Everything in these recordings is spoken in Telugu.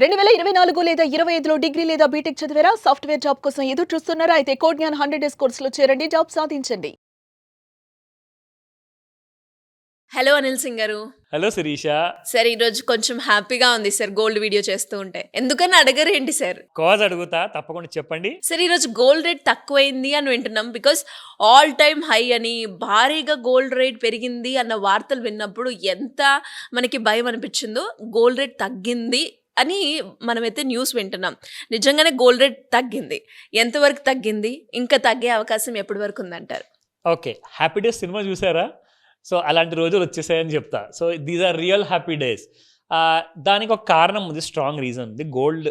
2024 లేదా 25లో డిగ్రీ లేదా బీటెక్ చదివారా? సాఫ్ట్‌వేర్ జాబ్ కోసం ఎదురు చూస్తున్నారా? అయితే కోడ్ జ్ఞాన్ 100 డేస్ కోర్సులో చేరండి. జాబ్ సాధించండి. హలో అనిల్ సింగ్ గారు. హలో శిరీష. సార్ ఈరోజు కొంచెం హ్యాపీగా ఉంది సార్ గోల్డ్ వీడియో చేస్తూ ఉంటే. ఎందుకని అడగరేంటి సార్? కాజ్ అడుగుతా, తప్పకుండా చెప్పండి. సార్ ఈరోజు గోల్డ్ రేట్ తక్కువైంది అని వింటున్నాం. బికాస్ ఆల్ టైమ్ హై అని భారీగా గోల్డ్ రేట్ పెరిగింది అన్న వార్తలు విన్నప్పుడు ఎంత మనకి భయం అనిపించిందో, గోల్డ్ రేట్ తగ్గింది అని మనమైతే న్యూస్ వింటున్నాం. నిజంగానే గోల్డ్ రేట్ తగ్గింది. ఎంతవరకు తగ్గింది? ఇంకా తగ్గే అవకాశం ఎప్పటి వరకు ఉందంటారు? ఓకే, హ్యాపీ డేస్ సినిమా చూసారా? సో అలాంటి రోజులు వచ్చేసాయని చెప్తా. So these are real happy days. దానికి ఒక కారణం ఉంది, స్ట్రాంగ్ రీజన్ ఉంది. గోల్డ్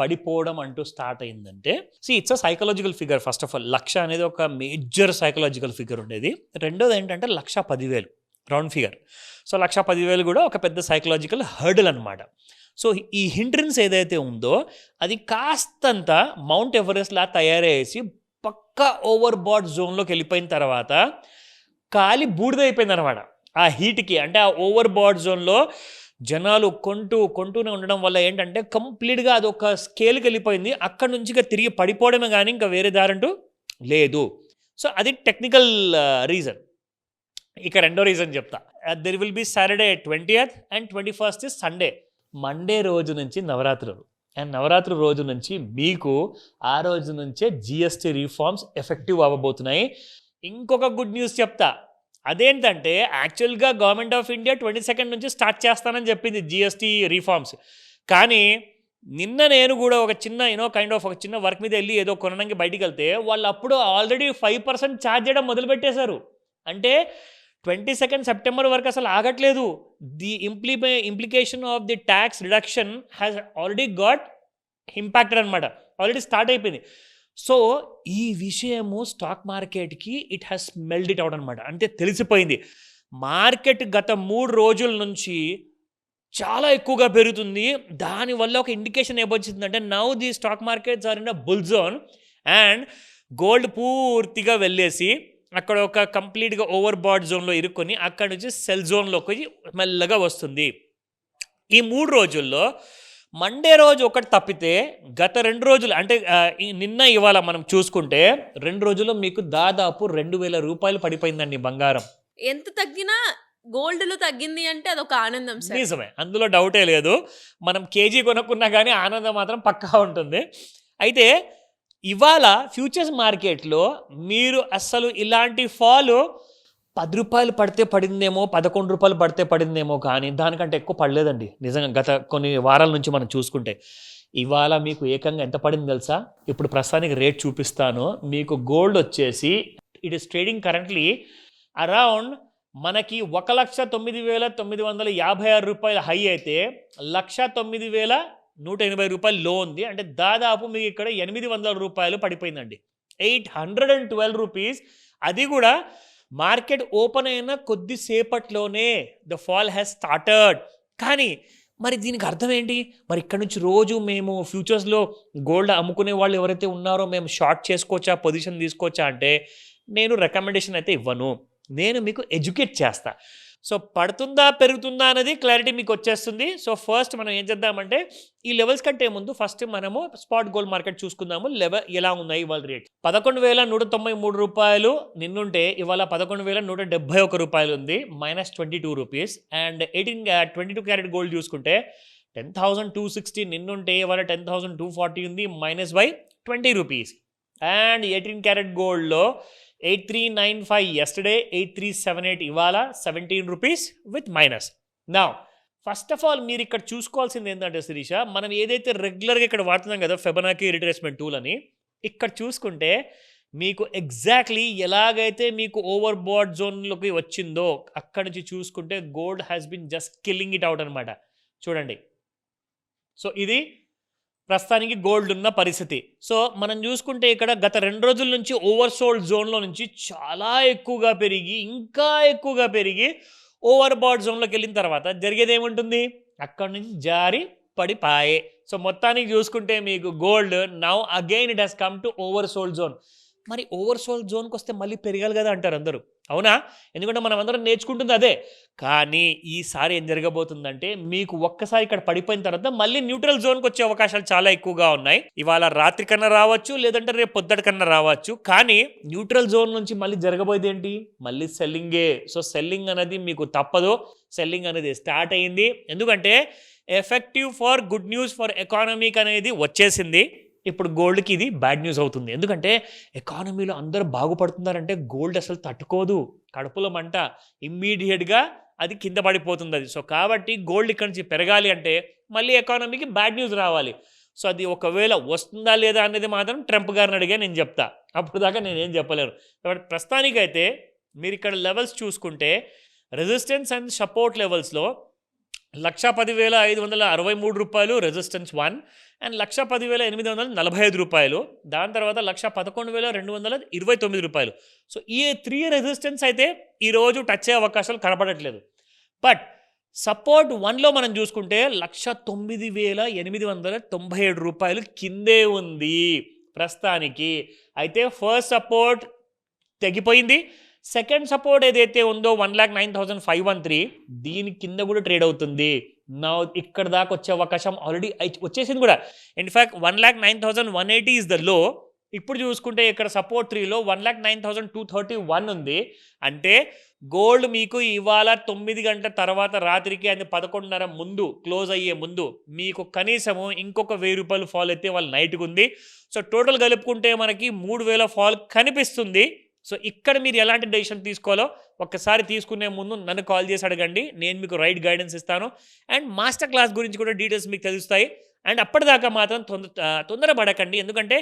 పడిపోవడం అంటూ స్టార్ట్ అయిందంటే, it's a psychological figure. First of all 1,00,000 అనేది ఒక మేజర్ సైకలాజికల్ ఫిగర్ ఉండేది. రెండోది ఏంటంటే 1,10,000 రౌండ్ ఫిగర్. సో 1,10,000 కూడా ఒక పెద్ద సైకలాజికల్ హర్డల్ అనమాట. సో ఈ హిండ్రెన్స్ ఏదైతే ఉందో అది కాస్తంత మౌంట్ ఎవరెస్ట్లా తయారయ్యేసి పక్కా ఓవర్ బాడ్ జోన్లోకి వెళ్ళిపోయిన తర్వాత కాలి బూడిదైపోయింది అనమాట ఆ హీట్కి. అంటే ఆ ఓవర్ బాడ్ జోన్లో జనాలు కొంటూనే ఉండడం వల్ల ఏంటంటే కంప్లీట్గా అది ఒక స్కేల్కి వెళ్ళిపోయింది. అక్కడ నుంచి ఇక తిరిగి పడిపోవడమే కానీ ఇంకా వేరే దారంటూ లేదు. సో అది టెక్నికల్ రీజన్. ఇక రెండో రీజన్ చెప్తా. There will be Saturday 20th and 21st is Sunday. Monday రోజు నుంచి నవరాత్రులు, అండ్ నవరాత్రి రోజు నుంచి మీకు ఆ రోజు నుంచే జిఎస్టీ రీఫార్మ్స్ ఎఫెక్టివ్ అవ్వబోతున్నాయి. ఇంకొక గుడ్ న్యూస్ చెప్తా. అదేంటంటే యాక్చువల్గా గవర్నమెంట్ ఆఫ్ ఇండియా 22nd నుంచి స్టార్ట్ చేస్తానని చెప్పింది జిఎస్టీ రీఫార్మ్స్. కానీ నిన్న నేను కూడా ఒక చిన్న ఒక చిన్న వర్క్ మీద వెళ్ళి ఏదో కొనడానికి బయటికి వెళ్తే వాళ్ళు అప్పుడు ఆల్రెడీ 5% ఛార్జ్ చేయడం మొదలుపెట్టేశారు. అంటే 22nd సెప్టెంబర్ వరకు అసలు ఆగట్లేదు. The implication of the tax reduction has already got impacted అనమాట. ఆల్రెడీ స్టార్ట్ అయిపోయింది. సో ఈ విషయము స్టాక్ మార్కెట్కి it has smelled it out అనమాట. అంటే తెలిసిపోయింది. మార్కెట్ గత 3 రోజుల నుంచి చాలా ఎక్కువగా పెరుగుతుంది. దానివల్ల ఒక ఇండికేషన్ ఏమొచ్చిందంటే now the stock markets are in a bull zone and gold పూర్తిగా వెళ్ళేసి అక్కడ ఒక కంప్లీట్గా ఓవర్ బాడ్ జోన్లో ఇరుక్కొని అక్కడ నుంచి సెల్ జోన్లోకి మెల్లగా వస్తుంది. ఈ 3 రోజుల్లో మండే రోజు ఒకటి తప్పితే గత 2 రోజులు అంటే నిన్న ఇవాళ మనం చూసుకుంటే 2 రోజుల్లో మీకు దాదాపు 2,000 రూపాయలు పడిపోయిందండి బంగారం. ఎంత తగ్గినా గోల్డ్‌లో తగ్గింది అంటే అదొక ఆనందం సార్. నిజమే, అందులో డౌటే లేదు. మనం కేజీ కొనుక్కున్నా కానీ ఆనందం మాత్రం పక్కా ఉంటుంది. అయితే ఇవాళ ఫ్యూచర్స్ మార్కెట్లో మీరు అస్సలు ఇలాంటి ఫాల్ 10 రూపాయలు పడితే పడిందేమో, 11 రూపాయలు పడితే పడిందేమో, కానీ దానికంటే ఎక్కువ పడలేదండి నిజంగా. గత కొన్ని వారాల నుంచి మనం చూసుకుంటే ఇవాళ మీకు ఏకంగా ఎంత పడింది తెలుసా? ఇప్పుడు ప్రస్తుతానికి రేట్ చూపిస్తాను మీకు. గోల్డ్ వచ్చేసి it is trading currently around మనకి 1,09,956 రూపాయలు హై అయితే 1,09,180 రూపాయలు లో ఉంది. అంటే దాదాపు మీకు ఇక్కడ 800 రూపాయలు పడిపోయిందండి. 812 రూపీస్. అది కూడా మార్కెట్ ఓపెన్ అయిన కొద్దిసేపట్లోనే ద ఫాల్ హ్యాస్ స్టార్టెడ్. కానీ మరి దీనికి అర్థం ఏంటి? మరి ఇక్కడ నుంచి రోజు మేము ఫ్యూచర్స్లో గోల్డ్ అమ్ముకునే వాళ్ళు ఎవరైతే ఉన్నారో మేము షార్ట్ చేసుకోవచ్చా, పొజిషన్ తీసుకోవచ్చా అంటే నేను రికమెండేషన్ అయితే ఇవ్వను. నేను మీకు ఎడ్యుకేట్ చేస్తా. సో పడుతుందా పెరుగుతుందా అనేది క్లారిటీ మీకు వచ్చేస్తుంది. సో ఫస్ట్ మనం ఏం చేద్దామంటే ఈ లెవెల్స్ కంటే ముందు ఫస్ట్ మనము స్పాట్ గోల్డ్ మార్కెట్ చూసుకుందాము. లెవెల్ ఎలా ఉన్నాయి ఇవాళ రేట్? 11,193 రూపాయలు నిన్నుంటే ఇవాళ 11,171 రూపాయలు ఉంది, -22 రూపీస్. అండ్ 22 క్యారెట్ గోల్డ్ చూసుకుంటే 10,260 నిన్నుంటే ఇవాళ 10,240 ఉంది, -20 రూపీస్. అండ్ 18 క్యారెట్ గోల్డ్లో 8,395 yesterday, 8,378 ఇవాళ, 17 రూపీస్ విత్ మైనస్. నా ఫస్ట్ ఆఫ్ ఆల్ మీరు ఇక్కడ చూసుకోవాల్సింది ఏంటంటే శిరీష, మనం ఏదైతే రెగ్యులర్గా ఇక్కడ వాడుతున్నాం కదా ఫెబనాకీ రిట్రేస్మెంట్ టూల్ అని, ఇక్కడ చూసుకుంటే మీకు ఎగ్జాక్ట్లీ ఎలాగైతే మీకు ఓవర్ బాడ్ జోన్లోకి వచ్చిందో అక్కడ నుంచి చూసుకుంటే gold has been just killing it out అనమాట. చూడండి. సో ఇది ప్రస్తుతానికి గోల్డ్ ఉన్న పరిస్థితి. సో మనం చూసుకుంటే ఇక్కడ గత 2 రోజుల నుంచి ఓవర్ సోల్డ్ జోన్లో నుంచి చాలా ఎక్కువగా పెరిగి ఇంకా ఎక్కువగా పెరిగి ఓవర్ బాడ్ జోన్లోకి వెళ్ళిన తర్వాత జరిగేది ఏముంటుంది? అక్కడ నుంచి జారి పడిపాయే. సో మొత్తానికి చూసుకుంటే మీకు gold now again it has come to over sold zone. మరి ఓవర్సోల్డ్ జోన్కి వస్తే మళ్ళీ పెరగాలి కదా అంటారు అందరూ. అవునా? ఎందుకంటే మనం అందరం నేర్చుకుంటుంది అదే. కానీ ఈసారి ఏం జరగబోతుందంటే మీకు ఒక్కసారి ఇక్కడ పడిపోయిన తర్వాత మళ్ళీ న్యూట్రల్ జోన్కి వచ్చే అవకాశాలు చాలా ఎక్కువగా ఉన్నాయి. ఇవాళ రాత్రి కన్నా రావచ్చు, లేదంటే రేపు పొద్దుట కన్నా రావచ్చు. కానీ న్యూట్రల్ జోన్ నుంచి మళ్ళీ జరగబోయేది ఏంటి? మళ్ళీ సెల్లింగే. సో సెల్లింగ్ అనేది మీకు తప్పదు. సెల్లింగ్ అనేది స్టార్ట్ అయ్యింది. ఎందుకంటే effective for good news for economic అనేది వచ్చేసింది. ఇప్పుడు గోల్డ్కి ఇది బ్యాడ్ న్యూస్ అవుతుంది. ఎందుకంటే ఎకానమీలో అందరూ బాగుపడుతున్నారంటే గోల్డ్ అసలు తట్టుకోదు. కడుపులో మంట, ఇమ్మీడియట్గా అది కింద పడిపోతుంది అది. సో కాబట్టి గోల్డ్ ఇక్కడి నుంచి పెరగాలి అంటే మళ్ళీ ఎకానమీకి బ్యాడ్ న్యూస్ రావాలి. సో అది ఒకవేళ వస్తుందా లేదా అనేది మాత్రం ట్రంప్ గారిని అడిగే నేను చెప్తా. అప్పుడు దాకా నేనేం చెప్పలేను. కాబట్టి ప్రస్తుతానికైతే మీరు ఇక్కడ లెవెల్స్ చూసుకుంటే రెసిస్టెన్స్ అండ్ సపోర్ట్ లెవెల్స్లో 1,10,563 రూపాయలు రెసిస్టెన్స్ 1 అండ్ 1,10,845 రూపాయలు. దాని తర్వాత 1,11,229 రూపాయలు. సో ఈ 3 రెసిస్టెన్స్ అయితే ఈరోజు టచ్ అయ్యే అవకాశాలు కనపడట్లేదు. బట్ సపోర్ట్ 1లో మనం చూసుకుంటే 1,09,897 రూపాయలు కిందే ఉంది ప్రస్తుతానికి. అయితే ఫస్ట్ సపోర్ట్ తెగిపోయింది. సెకండ్ సపోర్ట్ ఏదైతే ఉందో 1,09,513 దీని కింద కూడా ట్రేడ్ అవుతుంది. నా ఇక్కడ దాకా వచ్చే అవకాశం ఆల్రెడీ వచ్చేసింది కూడా. In fact 1,09,180 is the low. ఇప్పుడు చూసుకుంటే ఇక్కడ సపోర్ట్ 3లో 1,09,231 ఉంది. అంటే గోల్డ్ మీకు ఇవాళ 9 గంటల తర్వాత రాత్రికి అది 11:30 ముందు క్లోజ్ అయ్యే ముందు మీకు కనీసము ఇంకొక 1,000 రూపాయలు ఫాల్ అయితే వాళ్ళ నైట్కి ఉంది. సో టోటల్ కలుపుకుంటే మనకి 3,000 ఫాల్ కనిపిస్తుంది. సో ఇక్కడ మీరు ఎలాంటి డెసిషన్ తీసుకోవాలో ఒక్కసారి తీసుకునే ముందు నన్ను కాల్ చేసి అడగండి. నేను మీకు రైట్ గైడెన్స్ ఇస్తాను. అండ్ మాస్టర్ క్లాస్ గురించి కూడా డీటెయిల్స్ మీకు తెలుస్తాయి. అండ్ అప్పటిదాకా మాత్రం తొందరపడకండి. ఎందుకంటే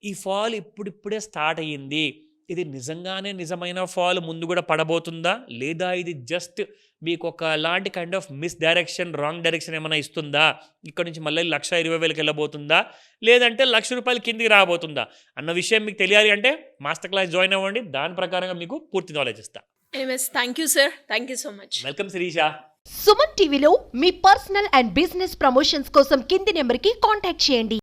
ఈ ఫాల్ ఇప్పుడిప్పుడే స్టార్ట్ అయ్యింది. ఇది నిజంగానే నిజమైన ఫాల్ ముందు కూడా పడబోతుందా, లేదా ఇది జస్ట్ మీకు ఒక లాంటి kind of miss direction, wrong direction ఏమైనా ఇస్తుందా, ఇక్కడ నుంచి మళ్ళీ 1,20,000కి వెళ్ళబోతుందా, లేదంటే 1,00,000 రూపాయలు కిందికి రాబోతుందా అన్న విషయం మీకు తెలియాలి అంటే మాస్టర్ క్లాస్ జాయిన్ అవ్వండి. దాని ప్రకారంగా మీకు పూర్తి నాలెడ్జ్ ఇస్తా. Thank you sir. Thank you so much. Welcome Shirisha. Suman టీవీలో మీ పర్సనల్ అండ్ బిజినెస్ ప్రమోషన్స్ కోసం కింది నెంబర్కి కాంటాక్ట్ చేయండి.